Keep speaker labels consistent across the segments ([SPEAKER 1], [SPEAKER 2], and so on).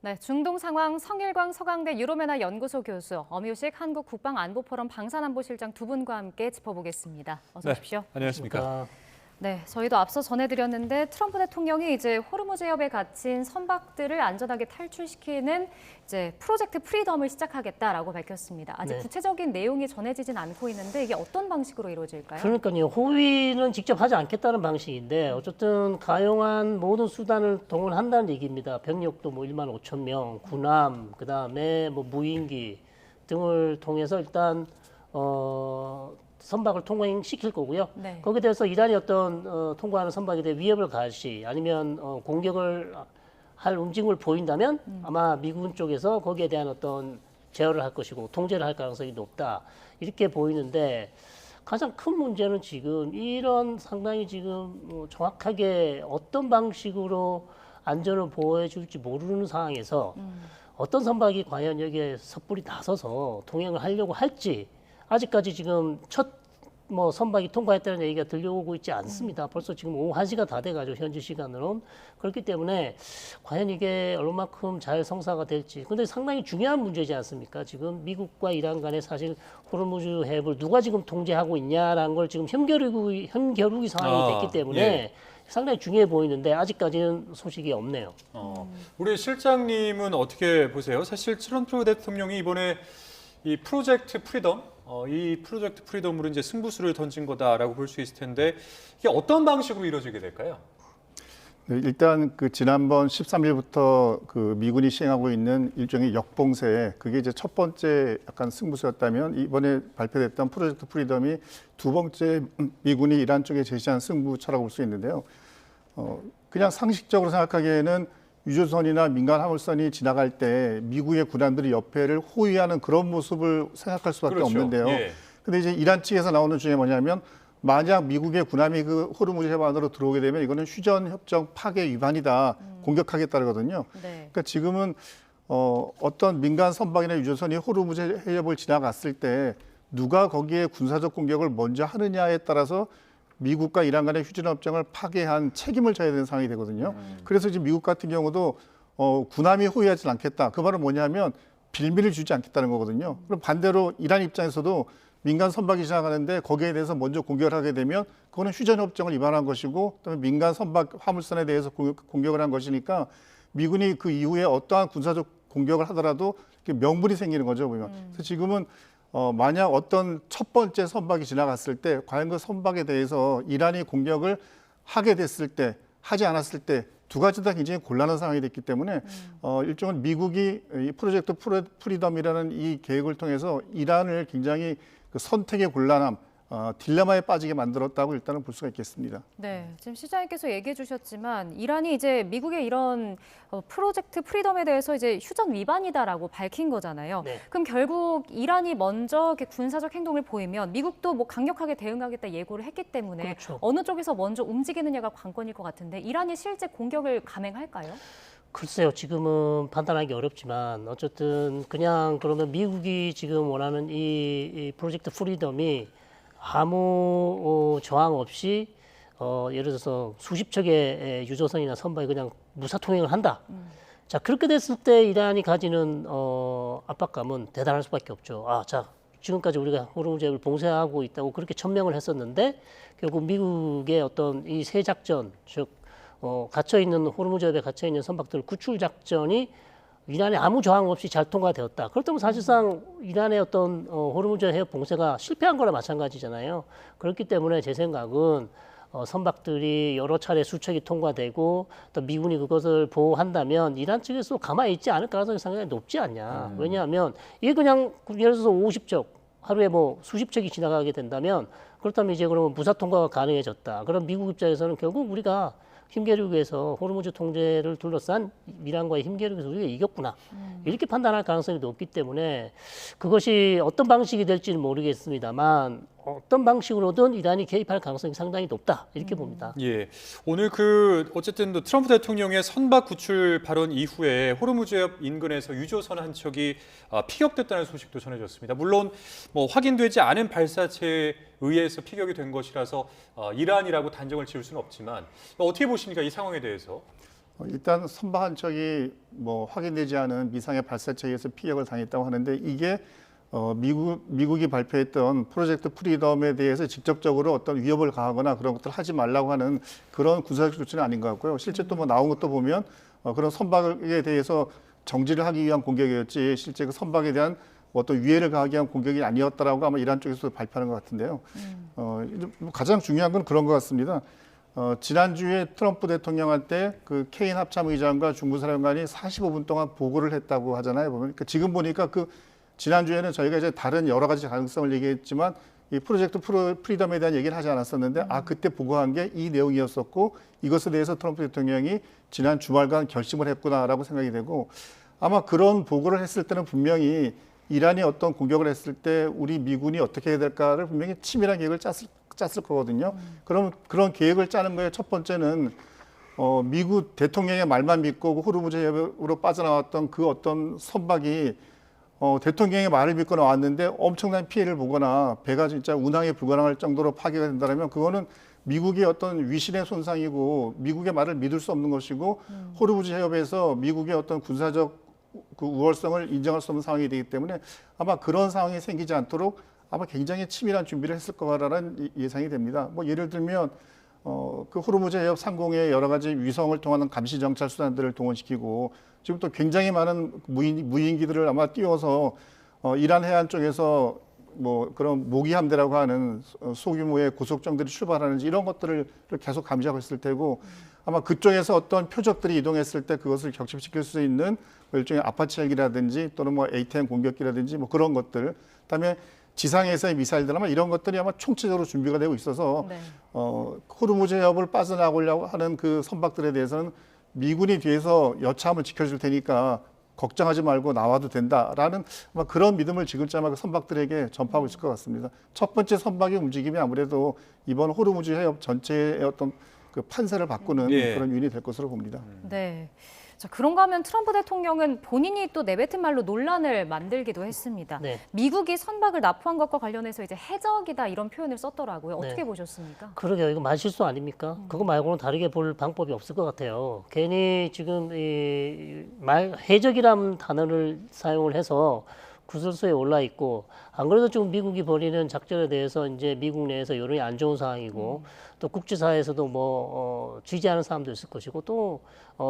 [SPEAKER 1] 네, 중동 상황 성일광 서강대 유로메나 연구소 교수, 엄유식 한국국방안보포럼 방산안보실장 두 분과 함께 짚어보겠습니다. 어서 오십시오.
[SPEAKER 2] 안녕하십니까.
[SPEAKER 1] 네, 저희도 앞서 전해드렸는데 트럼프 대통령이 이제 호르무즈 해협에 갇힌 선박들을 안전하게 탈출시키는 이제 프로젝트 프리덤을 시작하겠다라고 밝혔습니다. 아직
[SPEAKER 3] 네.
[SPEAKER 1] 구체적인 내용이 전해지진 않고 있는데 이게 어떤 방식으로 이루어질까요?
[SPEAKER 3] 그러니까요. 호위는 직접 하지 않겠다는 방식인데 어쨌든 가용한 모든 수단을 동원한다는 얘기입니다. 병력도 뭐 1만 5천 명, 군함, 그다음에 뭐 무인기 등을 통해서 일단 선박을 통행시킬 거고요.
[SPEAKER 1] 네.
[SPEAKER 3] 거기에 대해서 이란이 어떤 통과하는 선박에 대해 위협을 가하시 아니면 공격을 할 움직임을 보인다면 아마 미군 쪽에서 거기에 대한 어떤 제어를 할 것이고 통제를 할 가능성이 높다. 이렇게 보이는데 가장 큰 문제는 지금 이런 상당히 지금 정확하게 어떤 방식으로 안전을 보호해 줄지 모르는 상황에서 어떤 선박이 과연 여기에 섣불리 나서서 통행을 하려고 할지 아직까지 지금 첫 선박이 통과했다는 얘기가 들려오고 있지 않습니다. 벌써 지금 오후 1시가 다 돼가지고 현지 시간으로는 그렇기 때문에 과연 이게 얼마만큼 잘 성사가 될지. 근데 상당히 중요한 문제지 않습니까? 지금 미국과 이란 간에 사실 호르무즈 해협을 누가 지금 통제하고 있냐라는 걸 지금 현겨루기 상황이 됐기 때문에
[SPEAKER 2] 예.
[SPEAKER 3] 상당히 중요해 보이는데 아직까지는 소식이 없네요.
[SPEAKER 2] 우리 실장님은 어떻게 보세요? 사실 트럼프 대통령이 이번에 이 프로젝트 프리덤, 이 프로젝트 프리덤으로 이제 승부수를 던진 거다라고 볼 수 있을 텐데 이게 어떤 방식으로 이루어지게 될까요?
[SPEAKER 4] 네, 일단 그 지난번 13일부터 그 미군이 시행하고 있는 일종의 역봉쇄, 그게 이제 첫 번째 약간 승부수였다면 이번에 발표됐던 프로젝트 프리덤이 두 번째 미군이 이란 쪽에 제시한 승부처라고 볼 수 있는데요. 그냥 상식적으로 생각하기에는 유조선이나 민간 화물선이 지나갈 때 미국의 군함들이 옆에를 호위하는 그런 모습을 생각할 수밖에
[SPEAKER 2] 그렇죠.
[SPEAKER 4] 없는데요.
[SPEAKER 2] 예.
[SPEAKER 4] 근데 이제 이란 측에서 나오는 중에 뭐냐면 만약 미국의 군함이 그 호르무즈 해협 안으로 들어오게 되면 이거는 휴전 협정 파괴 위반이다. 공격하겠다거든요.
[SPEAKER 1] 네.
[SPEAKER 4] 그러니까 지금은 어떤 민간 선박이나 유조선이 호르무즈 해협을 지나갔을 때 누가 거기에 군사적 공격을 먼저 하느냐에 따라서 미국과 이란 간의 휴전협정을 파괴한 책임을 져야 되는 상황이 되거든요. 그래서 지금 미국 같은 경우도 군함이 호위하지 않겠다. 그 말은 뭐냐면 빌미를 주지 않겠다는 거거든요. 그럼 반대로 이란 입장에서도 민간 선박이 지나가는데 거기에 대해서 먼저 공격을 하게 되면 그거는 휴전협정을 위반한 것이고 그다음에 민간 선박 화물선에 대해서 공격을 한 것이니까 미군이 그 이후에 어떠한 군사적 공격을 하더라도 명분이 생기는 거죠. 보면. 그래서 지금은 만약 어떤 첫 번째 선박이 지나갔을 때 과연 그 선박에 대해서 이란이 공격을 하게 됐을 때 하지 않았을 때 두 가지 다 굉장히 곤란한 상황이 됐기 때문에 일종은 미국이 이 프로젝트 프리덤이라는 이 계획을 통해서 이란을 굉장히 그 선택의 곤란함, 딜레마에 빠지게 만들었다고 일단은 볼 수가 있겠습니다.
[SPEAKER 1] 네, 지금 시장님께서 얘기해 주셨지만 이란이 이제 미국의 이런 프로젝트 프리덤에 대해서 이제 휴전 위반이다라고 밝힌 거잖아요.
[SPEAKER 3] 네.
[SPEAKER 1] 그럼 결국 이란이 먼저 이렇게 군사적 행동을 보이면 미국도 뭐 강력하게 대응하겠다 예고를 했기 때문에
[SPEAKER 3] 그렇죠.
[SPEAKER 1] 어느 쪽에서 먼저 움직이느냐가 관건일 것 같은데 이란이 실제 공격을 감행할까요?
[SPEAKER 3] 글쎄요, 지금은 판단하기 어렵지만 어쨌든 그냥 그러면 미국이 지금 원하는 이 프로젝트 프리덤이 아무 저항 없이 예를 들어서 수십 척의 유조선이나 선박이 그냥 무사 통행을 한다. 자, 그렇게 됐을 때 이란이 가지는 압박감은 대단할 수밖에 없죠. 자, 지금까지 우리가 호르무즈 해협을 봉쇄하고 있다고 그렇게 천명을 했었는데 결국 미국의 어떤 이 새 작전, 즉 갇혀 있는 호르무즈 해협에 갇혀 있는 선박들 구출 작전이 이란에 아무 저항 없이 잘 통과되었다. 그렇다면 사실상 이란의 어떤 호르무즈 해협 봉쇄가 실패한 거나 마찬가지잖아요. 그렇기 때문에 제 생각은 선박들이 여러 차례 수척이 통과되고 또 미군이 그것을 보호한다면 이란 측에서 가만히 있지 않을 가능성이 상당히 높지 않냐. 왜냐하면 이게 그냥 예를 들어서 50척 하루에 뭐 수십 척이 지나가게 된다면 그렇다면 이제 그러면 무사 통과가 가능해졌다. 그럼 미국 입장에서는 결국 우리가 힘겨루기에서 호르무즈 통제를 둘러싼 이란과의 힘겨루기에서 우리가 이겼구나. 이렇게 판단할 가능성이 높기 때문에 그것이 어떤 방식이 될지는 모르겠습니다만 어떤 방식으로든 이란이 개입할 가능성이 상당히 높다. 이렇게 봅니다.
[SPEAKER 2] 예, 오늘 어쨌든 트럼프 대통령의 선박 구출 발언 이후에 호르무즈 해협 인근에서 유조선 한 척이 피격됐다는 소식도 전해졌습니다. 물론 뭐 확인되지 않은 발사체에 의해서 피격이 된 것이라서 이란이라고 단정을 지을 수는 없지만 어떻게 보십니까? 이 상황에 대해서?
[SPEAKER 4] 일단 선박 한 척이 뭐 확인되지 않은 미상의 발사체에 의해서 피격을 당했다고 하는데 이게 미국이 발표했던 프로젝트 프리덤에 대해서 직접적으로 어떤 위협을 가하거나 그런 것들을 하지 말라고 하는 그런 군사적 조치는 아닌 것 같고요. 실제 또 뭐 나온 것도 보면 그런 선박에 대해서 정지를 하기 위한 공격이었지 실제 그 선박에 대한 어떤 위해를 가하기 위한 공격이 아니었다라고 아마 이란 쪽에서 발표하는 것 같은데요. 가장 중요한 건 그런 것 같습니다. 지난주에 트럼프 대통령한테 그 케인 합참 의장과 중부사령관이 45분 동안 보고를 했다고 하잖아요. 보면 그러니까 지금 보니까 그 지난주에는 저희가 이제 다른 여러 가지 가능성을 얘기했지만 이 프로젝트 프리덤에 대한 얘기를 하지 않았었는데 그때 보고한 게 이 내용이었었고 이것에 대해서 트럼프 대통령이 지난 주말간 결심을 했구나라고 생각이 되고 아마 그런 보고를 했을 때는 분명히 이란이 어떤 공격을 했을 때 우리 미군이 어떻게 해야 될까를 분명히 치밀한 계획을 짰을 거거든요. 그럼 그런 계획을 짜는 거에 첫 번째는 미국 대통령의 말만 믿고 호르무즈 해협으로 빠져나왔던 그 어떤 선박이 대통령의 말을 믿고 나왔는데 엄청난 피해를 보거나 배가 진짜 운항에 불가능할 정도로 파괴가 된다면 그거는 미국의 어떤 위신의 손상이고 미국의 말을 믿을 수 없는 것이고 호르무즈 해협에서 미국의 어떤 군사적 그 우월성을 인정할 수 없는 상황이 되기 때문에 아마 그런 상황이 생기지 않도록 아마 굉장히 치밀한 준비를 했을 거라는 예상이 됩니다. 뭐 예를 들면 그 호르무즈 해협 상공에 여러 가지 위성을 통한 감시 정찰 수단들을 동원시키고 지금 또 굉장히 많은 무인기들을 아마 띄워서 이란 해안 쪽에서 뭐 그런 모기함대라고 하는 소규모의 고속정들이 출발하는지 이런 것들을 계속 감시하고 있을 테고 아마 그쪽에서 어떤 표적들이 이동했을 때 그것을 격침시킬 수 있는 일종의 아파치 헬기라든지 또는 뭐 A-10 공격기라든지 뭐 그런 것들 그다음에 지상에서의 미사일들 아마 이런 것들이 아마 총체적으로 준비가 되고 있어서
[SPEAKER 1] 네.
[SPEAKER 4] 호르무즈 해협을 빠져나가려고 하는 그 선박들에 대해서는 미군이 뒤에서 여차하면 지켜줄 테니까 걱정하지 말고 나와도 된다라는 아마 그런 믿음을 지금쯤 아마 그 선박들에게 전파하고 있을 것 같습니다. 첫 번째 선박의 움직임이 아무래도 이번 호르무즈 해협 전체의 어떤 그 판세를 바꾸는
[SPEAKER 2] 예.
[SPEAKER 4] 그런 요인이 될 것으로 봅니다.
[SPEAKER 1] 네. 자, 그런가 하면 트럼프 대통령은 본인이 또 내뱉은 말로 논란을 만들기도 했습니다.
[SPEAKER 3] 네.
[SPEAKER 1] 미국이 선박을 납포한 것과 관련해서 이제 해적이다 이런 표현을 썼더라고요. 어떻게
[SPEAKER 3] 네.
[SPEAKER 1] 보셨습니까?
[SPEAKER 3] 그러게요. 이거 말실수 아닙니까? 그거 말고는 다르게 볼 방법이 없을 것 같아요. 괜히 지금 해적이라는 단어를 사용을 해서 구설수에 올라 있고 안 그래도 지금 미국이 벌이는 작전에 대해서 이제 미국 내에서 여론이 안 좋은 상황이고 또 국제사회에서도 뭐 지지하는 사람도 있을 것이고 또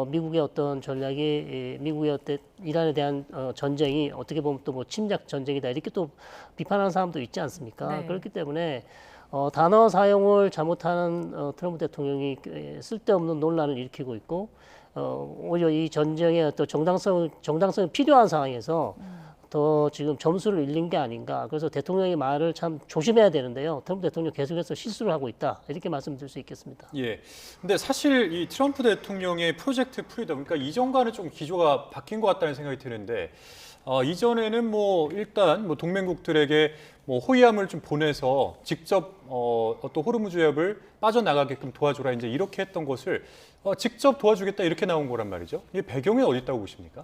[SPEAKER 3] 미국의 어떤 전략이 미국의 어떤 이란에 대한 전쟁이 어떻게 보면 또 뭐 침략 전쟁이다 이렇게 또 비판하는 사람도 있지 않습니까?
[SPEAKER 1] 네.
[SPEAKER 3] 그렇기 때문에 단어 사용을 잘못하는 트럼프 대통령이 쓸데없는 논란을 일으키고 있고 오히려 이 전쟁의 어떤 정당성이 필요한 상황에서 더 지금 점수를 잃는 게 아닌가. 그래서 대통령의 말을 참 조심해야 되는데요. 트럼프 대통령 계속해서 실수를 하고 있다. 이렇게 말씀드릴 수 있겠습니다.
[SPEAKER 2] 예. 근데 사실 이 트럼프 대통령의 프로젝트 프리덤, 그러니까 이전과는 좀 기조가 바뀐 것 같다는 생각이 드는데, 이전에는 뭐 일단 뭐 동맹국들에게 뭐 호위함을 좀 보내서 직접 어떤 호르무즈 해협을 빠져나가게끔 도와줘라 이제 이렇게 했던 것을 직접 도와주겠다 이렇게 나온 거란 말이죠. 이 배경이 어디 있다고 보십니까?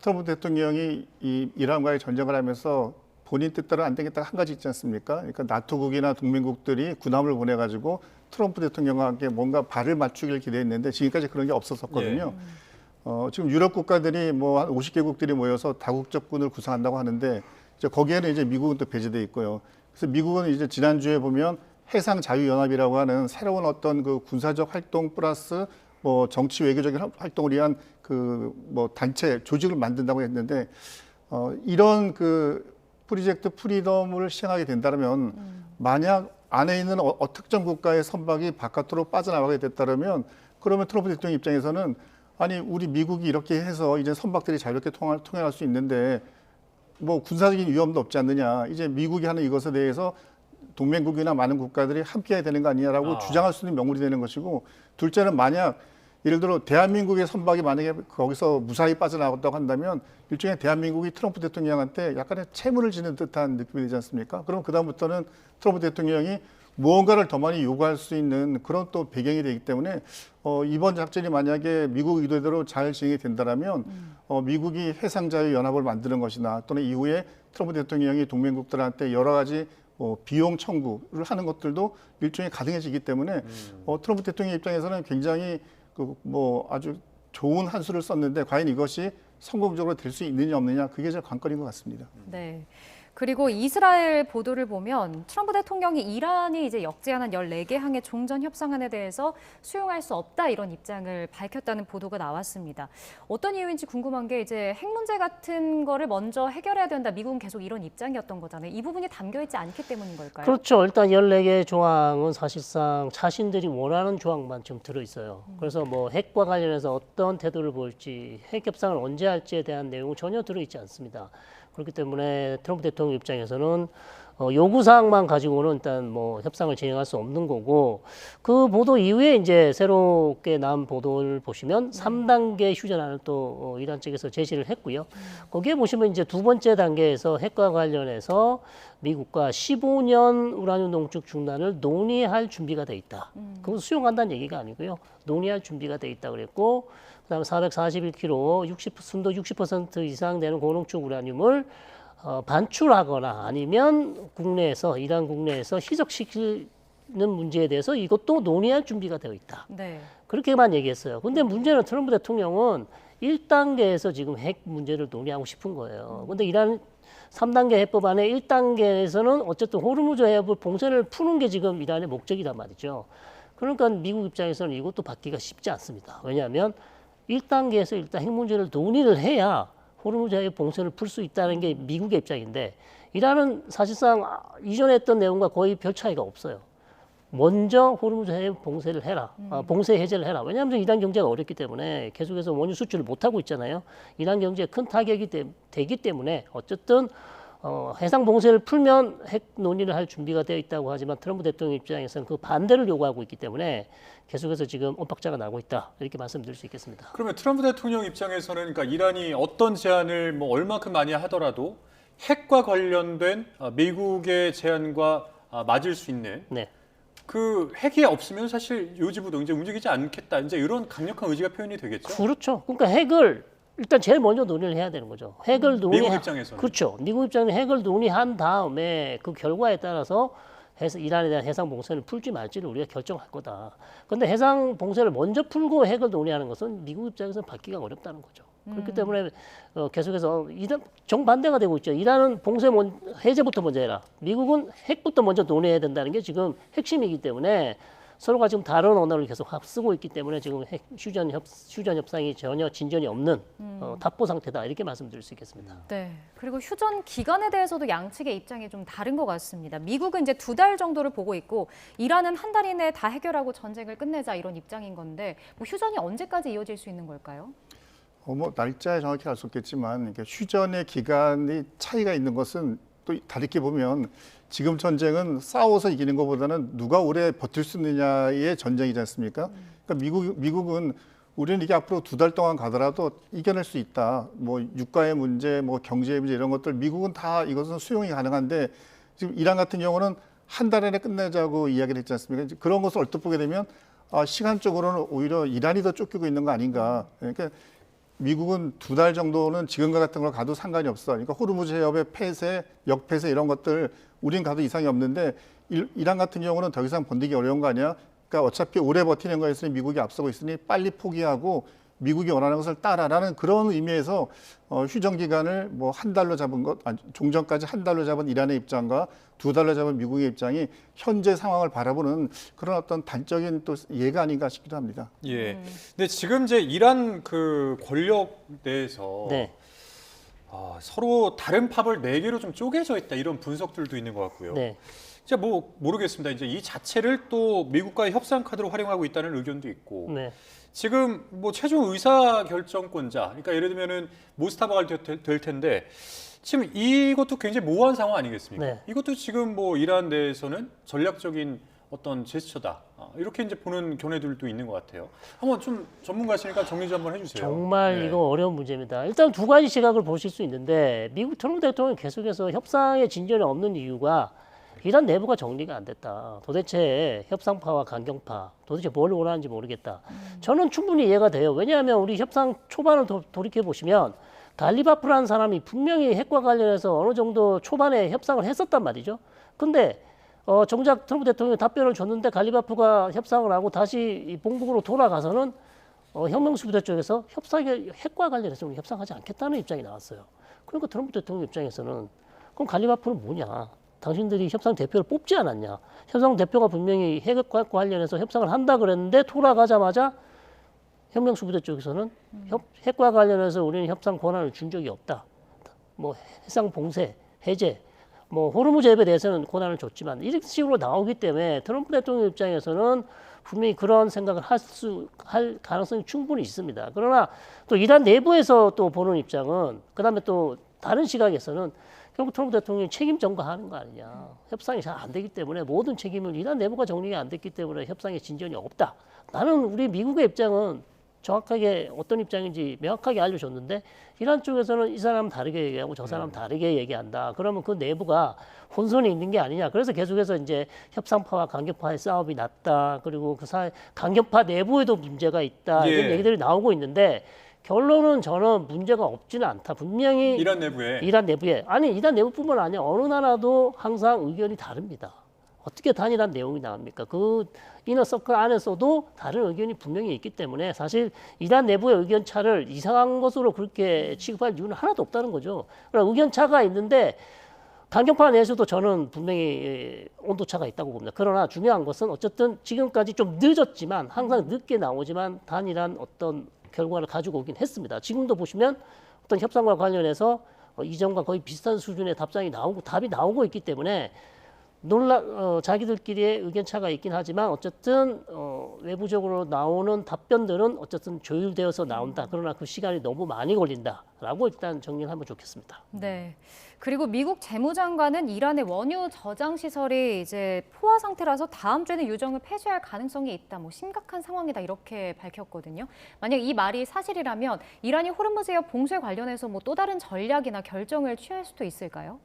[SPEAKER 4] 트럼프 대통령이 이 이란과의 전쟁을 하면서 본인 뜻대로 안 되겠다 한 가지 있지 않습니까? 그러니까 나토국이나 동맹국들이 군함을 보내가지고 트럼프 대통령과 함께 뭔가 발을 맞추길 기대했는데 지금까지 그런 게 없었었거든요. 지금 유럽 국가들이 뭐 한 50개국들이 모여서 다국적군을 구성한다고 하는데 이제 거기에는 이제 미국은 또 배제돼 있고요. 그래서 미국은 이제 지난주에 보면 해상자유연합이라고 하는 새로운 어떤 그 군사적 활동 플러스 뭐 정치 외교적인 활동을 위한 그 뭐 단체 조직을 만든다고 했는데 이런 그 프로젝트 프리덤을 시행하게 된다면 만약 안에 있는 특정 국가의 선박이 바깥으로 빠져나가게 됐다면 그러면 트럼프 대통령 입장에서는 아니 우리 미국이 이렇게 해서 이제 선박들이 자유롭게 통행할 수 있는데 뭐 군사적인 위험도 없지 않느냐 이제 미국이 하는 이것에 대해서 동맹국이나 많은 국가들이 함께해야 되는 거 아니냐라고 주장할 수 있는 명분이 되는 것이고 둘째는 만약 예를 들어 대한민국의 선박이 만약에 거기서 무사히 빠져나갔다고 한다면 일종의 대한민국이 트럼프 대통령한테 약간의 채무를 지는 듯한 느낌이 되지 않습니까? 그럼 그다음부터는 트럼프 대통령이 무언가를 더 많이 요구할 수 있는 그런 또 배경이 되기 때문에 이번 작전이 만약에 미국 의도대로 잘 진행이 된다면 미국이 해상자유연합을 만드는 것이나 또는 이후에 트럼프 대통령이 동맹국들한테 여러 가지 비용 청구를 하는 것들도 일종의 가능해지기 때문에 트럼프 대통령 입장에서는 굉장히 뭐 아주 좋은 한 수를 썼는데 과연 이것이 성공적으로 될 수 있느냐 없느냐 그게 제일 관건인 것 같습니다.
[SPEAKER 1] 네. 그리고 이스라엘 보도를 보면 트럼프 대통령이 이란이 이제 역제안한 14개 항의 종전 협상안에 대해서 수용할 수 없다 이런 입장을 밝혔다는 보도가 나왔습니다. 어떤 이유인지 궁금한 게 이제 핵 문제 같은 거를 먼저 해결해야 된다. 미국은 계속 이런 입장이었던 거잖아요. 이 부분이 담겨 있지 않기 때문인 걸까요?
[SPEAKER 3] 그렇죠. 일단 14개 조항은 사실상 자신들이 원하는 조항만 지금 들어있어요. 그래서 뭐 핵과 관련해서 어떤 태도를 보일지, 핵 협상을 언제 할지에 대한 내용은 전혀 들어있지 않습니다. 그렇기 때문에 트럼프 대통령 입장에서는 요구사항만 가지고는 일단 뭐 협상을 진행할 수 없는 거고, 그 보도 이후에 이제 새롭게 나온 보도를 보시면 3단계 휴전안을 또 이란 측에서 제시를 했고요. 거기에 보시면 이제 두 번째 단계에서 핵과 관련해서 미국과 15년 우라늄 농축 중단을 논의할 준비가 돼 있다. 그건 수용한다는 얘기가 아니고요. 논의할 준비가 돼 있다 그랬고, 그다음에 441kg, 순도 60% 이상 되는 고농축 우라늄을 반출하거나 아니면 국내에서 이란 국내에서 희석시키는 문제에 대해서 이것도 논의할 준비가 되어 있다.
[SPEAKER 1] 네.
[SPEAKER 3] 그렇게만 얘기했어요. 근데 문제는 트럼프 대통령은 1단계에서 지금 핵 문제를 논의하고 싶은 거예요. 근데 이란 3단계 해법안의 1단계에서는 어쨌든 호르무즈 해협을 봉쇄를 푸는 게 지금 이란의 목적이란 말이죠. 그러니까 미국 입장에서는 이것도 받기가 쉽지 않습니다. 왜냐하면 1단계에서 일단 핵 문제를 논의를 해야 호르무즈 해협 봉쇄를 풀 수 있다는 게 미국의 입장인데, 이란은 사실상 이전에 했던 내용과 거의 별 차이가 없어요. 먼저 호르무즈 해협 봉쇄를 해라. 봉쇄 해제를 해라. 왜냐하면 이란 경제가 어렵기 때문에 계속해서 원유 수출을 못하고 있잖아요. 이란 경제에 큰 타격이 되기 때문에 어쨌든 해상 봉쇄를 풀면 핵 논의를 할 준비가 되어 있다고 하지만 트럼프 대통령 입장에서는 그 반대를 요구하고 있기 때문에 계속해서 지금 엇박자가 나고 있다. 이렇게 말씀드릴 수 있겠습니다.
[SPEAKER 2] 그러면 트럼프 대통령 입장에서는 그러니까 이란이 어떤 제안을 뭐 얼마큼 많이 하더라도 핵과 관련된 미국의 제안과 맞을 수 있는
[SPEAKER 3] 네.
[SPEAKER 2] 그 핵이 없으면 사실 요지부동 이제 움직이지 않겠다. 이제 이런 강력한 의지가 표현이 되겠죠.
[SPEAKER 3] 그렇죠. 그러니까 핵을 일단 제일 먼저 논의를 해야 되는 거죠. 핵을
[SPEAKER 2] 미국 입장에서는.
[SPEAKER 3] 그렇죠. 미국 입장에서 핵을 논의한 다음에 그 결과에 따라서 이란에 대한 해상 봉쇄를 풀지 말지를 우리가 결정할 거다. 그런데 해상 봉쇄를 먼저 풀고 핵을 논의하는 것은 미국 입장에서는 받기가 어렵다는 거죠. 그렇기 때문에 계속해서 이란 정반대가 되고 있죠. 이란은 봉쇄 해제부터 먼저 해라. 미국은 핵부터 먼저 논의해야 된다는 게 지금 핵심이기 때문에 서로가 지금 다른 언어를 계속 쓰고 있기 때문에 지금 핵 휴전 협상이 전혀 진전이 없는 답보 상태다. 이렇게 말씀드릴 수 있겠습니다.
[SPEAKER 1] 네. 그리고 휴전 기간에 대해서도 양측의 입장이 좀 다른 것 같습니다. 미국은 이제 2달 정도를 보고 있고, 이란은 한 달 이내에 다 해결하고 전쟁을 끝내자 이런 입장인 건데, 뭐 휴전이 언제까지 이어질 수 있는 걸까요?
[SPEAKER 4] 뭐 날짜에 정확히 알 수 없겠지만 휴전의 기간이 차이가 있는 것은 또 다르게 보면 지금 전쟁은 싸워서 이기는 것보다는 누가 오래 버틸 수 있느냐의 전쟁이지 않습니까? 그러니까 미국은 우리는 이게 앞으로 2달 동안 가더라도 이겨낼 수 있다. 뭐 유가의 문제, 뭐 경제의 문제 이런 것들 미국은 다 이것은 수용이 가능한데, 지금 이란 같은 경우는 한 달 안에 끝내자고 이야기를 했지 않습니까? 그런 것을 얼핏 보게 되면 시간적으로는 오히려 이란이 더 쫓기고 있는 거 아닌가. 그러니까 미국은 2달 정도는 지금과 같은 걸 가도 상관이 없어. 그러니까 호르무즈 해협의 폐쇄, 역폐쇄 이런 것들 우린 가도 이상이 없는데 이란 같은 경우는 더 이상 버티기 어려운 거 아니야? 그러니까 어차피 오래 버티는 거에 있으니 미국이 앞서고 있으니 빨리 포기하고 미국이 원하는 것을 따라라는 그런 의미에서 휴전 기간을 뭐 한 달로 잡은 것, 종전까지 한 달로 잡은 이란의 입장과 2달로 잡은 미국의 입장이 현재 상황을 바라보는 그런 어떤 단적인 또 예가 아닌가 싶기도 합니다.
[SPEAKER 2] 예. 근데 지금 이제 이란 그 권력 내에서
[SPEAKER 3] 네.
[SPEAKER 2] 서로 다른 팝을 4개로 좀 쪼개져 있다 이런 분석들도 있는 것 같고요.
[SPEAKER 3] 네.
[SPEAKER 2] 이제 뭐 모르겠습니다. 이제 이 자체를 또 미국과의 협상 카드로 활용하고 있다는 의견도 있고.
[SPEAKER 3] 네.
[SPEAKER 2] 지금 뭐 최종 의사 결정권자, 그러니까 예를 들면은 모스타바가 될 텐데 지금 이것도 굉장히 모호한 상황 아니겠습니까?
[SPEAKER 3] 네.
[SPEAKER 2] 이것도 지금 뭐 이란 내에서는 전략적인 어떤 제스처다 이렇게 이제 보는 견해들도 있는 것 같아요. 한번 좀 전문가시니까 정리 좀 한번 해주세요.
[SPEAKER 3] 정말
[SPEAKER 2] 네.
[SPEAKER 3] 이거 어려운 문제입니다. 일단 두 가지 시각을 보실 수 있는데, 미국 트럼프 대통령이 계속해서 협상에 진전이 없는 이유가 이란 내부가 정리가 안 됐다. 도대체 협상파와 강경파, 도대체 뭘 원하는지 모르겠다. 저는 충분히 이해가 돼요. 왜냐하면 우리 협상 초반을 돌이켜 보시면 갈리바프라는 사람이 분명히 핵과 관련해서 어느 정도 초반에 협상을 했었단 말이죠. 근데 정작 트럼프 대통령이 답변을 줬는데 갈리바프가 협상을 하고 다시 본국으로 돌아가서는 혁명수비대 쪽에서 핵과 관련해서 우리 협상하지 않겠다는 입장이 나왔어요. 그러니까 트럼프 대통령 입장에서는 그럼 갈리바프는 뭐냐? 당신들이 협상 대표를 뽑지 않았냐? 협상 대표가 분명히 핵과 관련해서 협상을 한다 그랬는데 돌아가자마자 혁명수비대 쪽에서는 핵과 관련해서 우리는 협상 권한을 준 적이 없다. 뭐 해상 봉쇄, 해제, 뭐 호르무즈 해협에 대해서는 권한을 줬지만 이런 식으로 나오기 때문에 트럼프 대통령 입장에서는 분명히 그런 생각을 할 가능성이 충분히 있습니다. 그러나 또 이란 내부에서 또 보는 입장은 그다음에 또 다른 시각에서는 결국 트럼프 대통령이 책임 전가하는 거 아니냐. 협상이 잘 안 되기 때문에 모든 책임을 이란 내부가 정리가 안 됐기 때문에 협상에 진전이 없다. 나는 우리 미국의 입장은 정확하게 어떤 입장인지 명확하게 알려줬는데 이란 쪽에서는 이 사람 다르게 얘기하고 저 사람 다르게 얘기한다. 그러면 그 내부가 혼선이 있는 게 아니냐. 그래서 계속해서 이제 협상파와 강경파의 싸움이 났다. 그리고 그 강경파 내부에도 문제가 있다. 이런 얘기들이 나오고 있는데 결론은 저는 문제가 없지는 않다. 분명히
[SPEAKER 2] 이란 내부에
[SPEAKER 3] 이란 내부뿐만 아니라 어느 나라도 항상 의견이 다릅니다. 어떻게 단일한 내용이 나옵니까? 그 이너서클 안에서도 다른 의견이 분명히 있기 때문에 사실 이란 내부의 의견 차를 이상한 것으로 그렇게 취급할 이유는 하나도 없다는 거죠. 그러니까 의견 차가 있는데 강경파 내에서도 저는 분명히 온도 차가 있다고 봅니다. 그러나 중요한 것은 어쨌든 지금까지 좀 늦었지만 항상 늦게 나오지만 단일한 어떤 결과를 가지고 오긴 했습니다. 지금도 보시면 어떤 협상과 관련해서 이전과 거의 비슷한 수준의 답이 나오고 있기 때문에 자기들끼리의 의견 차가 있긴 하지만 어쨌든 외부적으로 나오는 답변들은 어쨌든 조율되어서 나온다. 그러나 그 시간이 너무 많이 걸린다라고 일단 정리를 하면 좋겠습니다.
[SPEAKER 1] 네. 그리고 미국 재무장관은 이란의 원유 저장 시설이 이제 포화 상태라서 다음 주에는 유정을 폐쇄할 가능성이 있다. 뭐 심각한 상황이다 이렇게 밝혔거든요. 만약 이 말이 사실이라면 이란이 호르무즈 해협 봉쇄 관련해서 뭐 또 다른 전략이나 결정을 취할 수도 있을까요?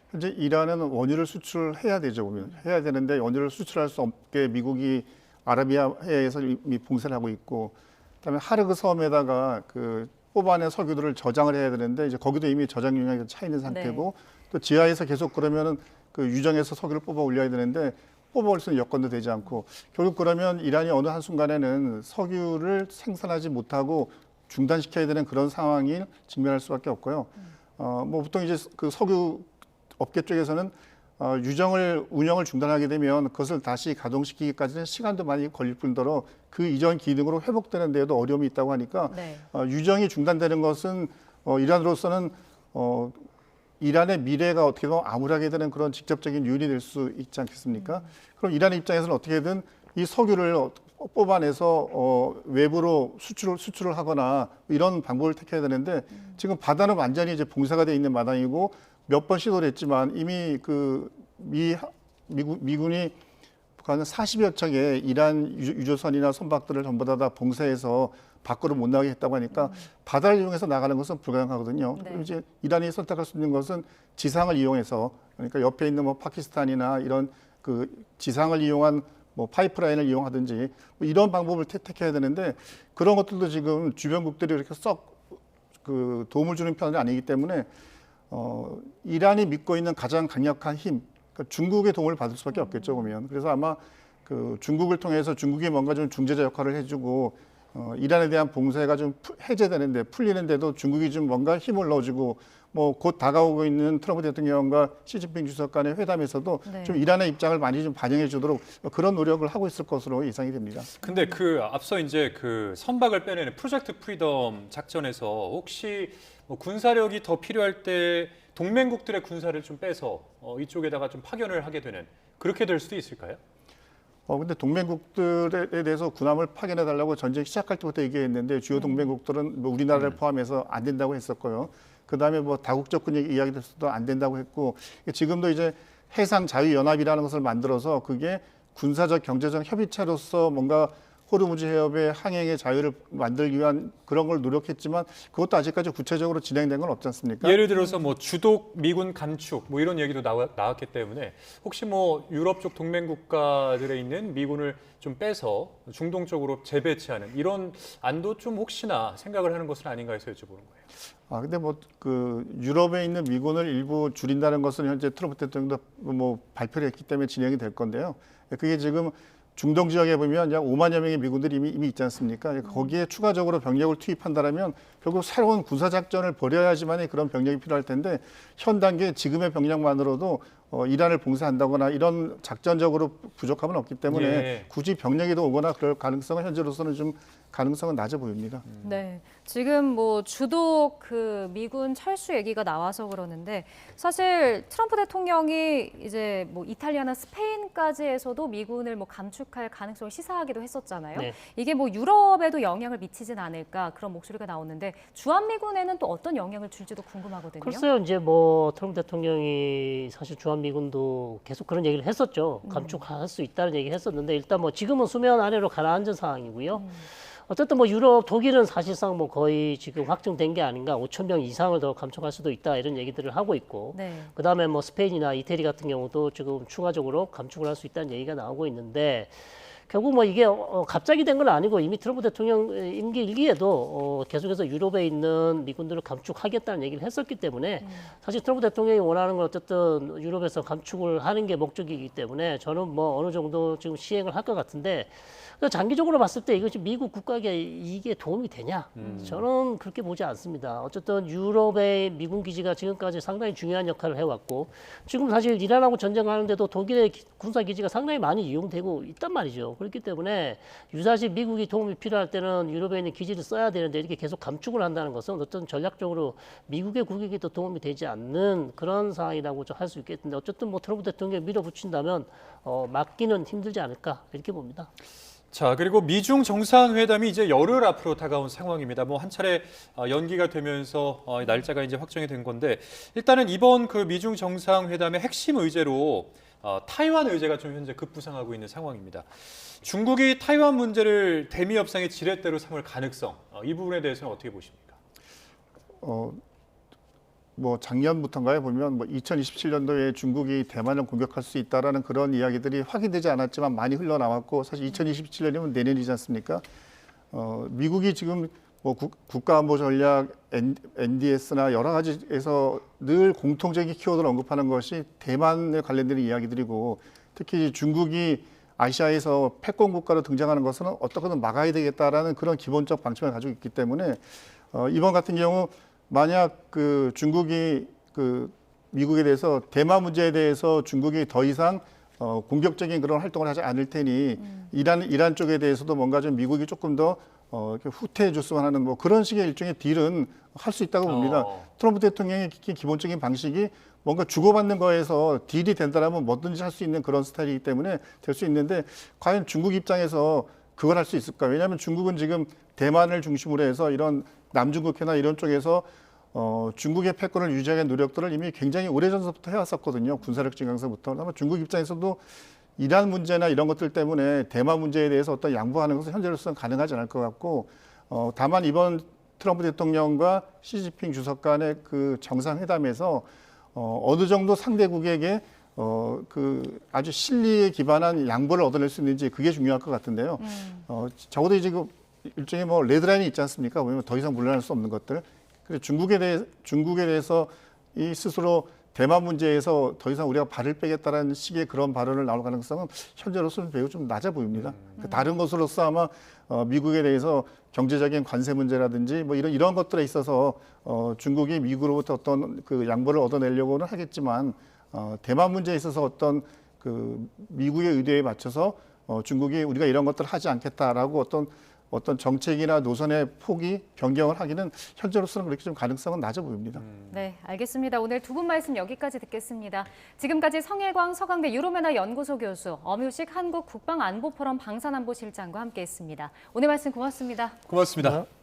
[SPEAKER 4] 현재 이란은 원유를 수출해야 되죠. 보면 해야 되는데 원유를 수출할 수 없게 미국이 아라비아해에서 이미 봉쇄를 하고 있고, 그다음에 하르그 섬에다가 그 뽑아낸 석유들을 저장을 해야 되는데 이제 거기도 이미 저장 용량이 차 있는 상태고 또 지하에서 계속 그러면은 그 유정에서 석유를 뽑아 올려야 되는데 뽑아올 수 있는 여건도 되지 않고 결국 그러면 이란이 어느 한순간에는 석유를 생산하지 못하고 중단시켜야 되는 그런 상황이 직면할 수밖에 없고요. 뭐 보통 이제 그 석유 업계 쪽에서는 운영을 중단하게 되면 그것을 다시 가동시키기까지는 시간도 많이 걸릴 뿐더러 그 이전 기능으로 회복되는 데에도 어려움이 있다고 하니까 유정이 중단되는 것은 이란으로서는 이란의 미래가 어떻게 보면 암울하게 되는 그런 직접적인 요인이 될 수 있지 않겠습니까? 그럼 이란의 입장에서는 어떻게든 이 석유를 뽑아내서 외부로 수출을 하거나 이런 방법을 택해야 되는데 지금 바다는 완전히 이제 봉쇄가 돼 있는 마당이고 몇 번 시도를 했지만 이미 그 미군이 북한은 40여 척의 이란 유조선이나 선박들을 전부 다 봉쇄해서 밖으로 못 나가게 했다고 하니까 바다를 이용해서 나가는 것은 불가능하거든요. 그럼 이제 이란이 선택할 수 있는 것은 지상을 이용해서 그러니까 옆에 있는 뭐 파키스탄이나 이런 그 지상을 이용한 뭐 파이프라인을 이용하든지 뭐 이런 방법을 택해야 되는데 그런 것들도 지금 주변국들이 이렇게 썩 그 도움을 주는 편은 아니기 때문에 이란이 믿고 있는 가장 강력한 힘, 그러니까 중국의 도움을 받을 수밖에 없겠죠, 보면. 그래서 아마 그 중국을 통해서 중국이 뭔가 좀 중재자 역할을 해주고 이란에 대한 봉쇄가 좀 해제되는데 풀리는데도 중국이 좀 뭔가 힘을 넣어주고 뭐 곧 다가오고 있는 트럼프 대통령과 시진핑 주석 간의 회담에서도 좀 이란의 입장을 많이 좀 반영해 주도록 그런 노력을 하고 있을 것으로 예상이 됩니다.
[SPEAKER 2] 근데 그 앞서 이제 그 선박을 빼내는 프로젝트 프리덤 작전에서 혹시 뭐 군사력이 더 필요할 때 동맹국들의 군사를 좀 빼서 이쪽에다가 좀 파견을 하게 되는 그렇게 될 수도 있을까요?
[SPEAKER 4] 근데 동맹국들에 대해서 군함을 파견해 달라고 전쟁 시작할 때부터 얘기했는데 주요 동맹국들은 뭐 우리나라를 포함해서 안 된다고 했었고요. 그다음에 뭐 다국적 군역 이야기돼서도 안 된다고 했고 지금도 이제 해상 자유 연합이라는 것을 만들어서 그게 군사적 경제적 협의체로서 뭔가 호르무즈 해협의 항행의 자유를 만들기 위한 그런 걸 노력했지만 그것도 아직까지 구체적으로 진행된 건 없지 않습니까?
[SPEAKER 2] 예를 들어서 뭐 주독 미군 감축 뭐 이런 얘기도 나왔기 때문에 혹시 뭐 유럽 쪽 동맹 국가들에 있는 미군을 좀 빼서 중동 쪽으로 재배치하는 이런 안도 좀 혹시나 생각을 하는 것은 아닌가 해서 여쭤보는 거예요.
[SPEAKER 4] 근데 뭐 그 유럽에 있는 미군을 일부 줄인다는 것은 현재 트럼프 대통령도 뭐 발표를 했기 때문에 진행이 될 건데요. 그게 지금 중동 지역에 보면 약 5만여 명의 미군들이 이미 있지 않습니까? 거기에 추가적으로 병력을 투입한다면 결국 새로운 군사작전을 벌여야지만 그런 병력이 필요할 텐데 현 단계 지금의 병력만으로도 이란을 봉쇄한다거나 이런 작전적으로 부족함은 없기 때문에
[SPEAKER 2] 예.
[SPEAKER 4] 굳이 병력이 더 오거나 그럴 가능성은 현재로서는 좀 가능성은 낮아 보입니다.
[SPEAKER 1] 네, 지금 뭐 주도 그 미군 철수 얘기가 나와서 그러는데 사실 트럼프 대통령이 이제 뭐 이탈리아나 스페인까지에서도 미군을 뭐 감축할 가능성을 시사하기도 했었잖아요.
[SPEAKER 3] 네.
[SPEAKER 1] 이게 뭐 유럽에도 영향을 미치진 않을까 그런 목소리가 나오는데 주한미군에는 또 어떤 영향을 줄지도 궁금하거든요.
[SPEAKER 3] 글쎄요, 이제 뭐 트럼프 대통령이 사실 주한미군도 계속 그런 얘기를 했었죠. 감축할 수 있다는 얘기를 했었는데 일단 뭐 지금은 수면 아래로 가라앉은 상황이고요. 어쨌든 뭐 유럽, 독일은 사실상 뭐 거의 지금 확정된 게 아닌가 5천 명 이상을 더 감축할 수도 있다 이런 얘기들을 하고 있고
[SPEAKER 1] 네.
[SPEAKER 3] 그다음에 뭐 스페인이나 이태리 같은 경우도 지금 추가적으로 감축을 할 수 있다는 얘기가 나오고 있는데 결국 뭐 이게 갑자기 된 건 아니고 이미 트럼프 대통령 임기 일기에도 계속해서 유럽에 있는 미군들을 감축하겠다는 얘기를 했었기 때문에 사실 트럼프 대통령이 원하는 건 어쨌든 유럽에서 감축을 하는 게 목적이기 때문에 저는 뭐 어느 정도 지금 시행을 할 것 같은데 장기적으로 봤을 때 이것이 미국 국가에 이게 도움이 되냐? 저는 그렇게 보지 않습니다. 어쨌든 유럽의 미군 기지가 지금까지 상당히 중요한 역할을 해왔고 지금 사실 이란하고 전쟁하는데도 독일의 군사 기지가 상당히 많이 이용되고 있단 말이죠. 그렇기 때문에 유사시 미국이 도움이 필요할 때는 유럽에 있는 기지를 써야 되는데 이렇게 계속 감축을 한다는 것은 어떤 전략적으로 미국의 국익에도 도움이 되지 않는 그런 상황이라고 할 수 있겠는데 어쨌든 뭐 트럼프 대통령이 밀어붙인다면 막기는 힘들지 않을까 이렇게 봅니다.
[SPEAKER 2] 자, 그리고 미중 정상회담이 이제 열흘 앞으로 다가온 상황입니다. 뭐 한 차례 연기가 되면서 날짜가 이제 확정이 된 건데 일단은 이번 그 미중 정상회담의 핵심 의제로 타이완 의제가 좀 현재 급부상하고 있는 상황입니다. 중국이 타이완 문제를 대미 협상의 지렛대로 삼을 가능성, 이 부분에 대해서는 어떻게 보십니까?
[SPEAKER 4] 뭐 작년부터인가에 보면 뭐 2027년도에 중국이 대만을 공격할 수 있다라는 그런 이야기들이 확인되지 않았지만 많이 흘러나왔고 사실 2027년이면 내년이지 않습니까? 미국이 지금 뭐 국가안보 전략 NDS나 여러 가지에서 늘 공통적인 키워드를 언급하는 것이 대만에 관련된 이야기들이고 특히 중국이 아시아에서 패권 국가로 등장하는 것은 어떻게든 막아야 되겠다라는 그런 기본적 방침을 가지고 있기 때문에 이번 같은 경우 만약 그 중국이 그 미국에 대해서 대만 문제에 대해서 중국이 더 이상 공격적인 그런 활동을 하지 않을 테니 이란 쪽에 대해서도 뭔가 좀 미국이 조금 더 이렇게 후퇴해 줬으면 하는 뭐 그런 식의 일종의 딜은 할 수 있다고 봅니다. 트럼프 대통령의 기본적인 방식이 뭔가 주고받는 거에서 딜이 된다라면 뭐든지 할 수 있는 그런 스타일이기 때문에 될 수 있는데 과연 중국 입장에서 그걸 할 수 있을까? 왜냐하면 중국은 지금 대만을 중심으로 해서 이런 남중국해나 이런 쪽에서 중국의 패권을 유지하는 노력들을 이미 굉장히 오래전부터 해왔었거든요. 군사력 증강서부터. 아마 중국 입장에서도 이란 문제나 이런 것들 때문에 대만 문제에 대해서 어떤 양보하는 것은 현재로서는 가능하지 않을 것 같고 다만 이번 트럼프 대통령과 시진핑 주석 간의 그 정상회담에서 어느 정도 상대국에게 그 아주 실리에 기반한 양보를 얻어낼 수 있는지 그게 중요할 것 같은데요. 적어도 이제 그 일종의 뭐 레드라인이 있지 않습니까? 보면 더 이상 물러날 수 없는 것들. 그래서 중국에 대해서 이 스스로 대만 문제에서 더 이상 우리가 발을 빼겠다라는 식의 그런 발언을 나올 가능성은 현재로서는 매우 좀 낮아 보입니다. 다른 것으로서 아마 미국에 대해서 경제적인 관세 문제라든지 뭐 이런 것들에 있어서 중국이 미국으로부터 어떤 그 양보를 얻어내려고는 하겠지만 대만 문제에 있어서 어떤 그 미국의 의도에 맞춰서 중국이 우리가 이런 것들을 하지 않겠다라고 어떤 정책이나 노선의 폭이 변경을 하기는 현재로서는 그렇게 좀 가능성은 낮아 보입니다.
[SPEAKER 1] 네, 알겠습니다. 오늘 두 분 말씀 여기까지 듣겠습니다. 지금까지 성일광 서강대 유로메나 연구소 교수, 엄유식 한국국방안보포럼 방산안보실장과 함께했습니다. 오늘 말씀 고맙습니다.
[SPEAKER 2] 고맙습니다.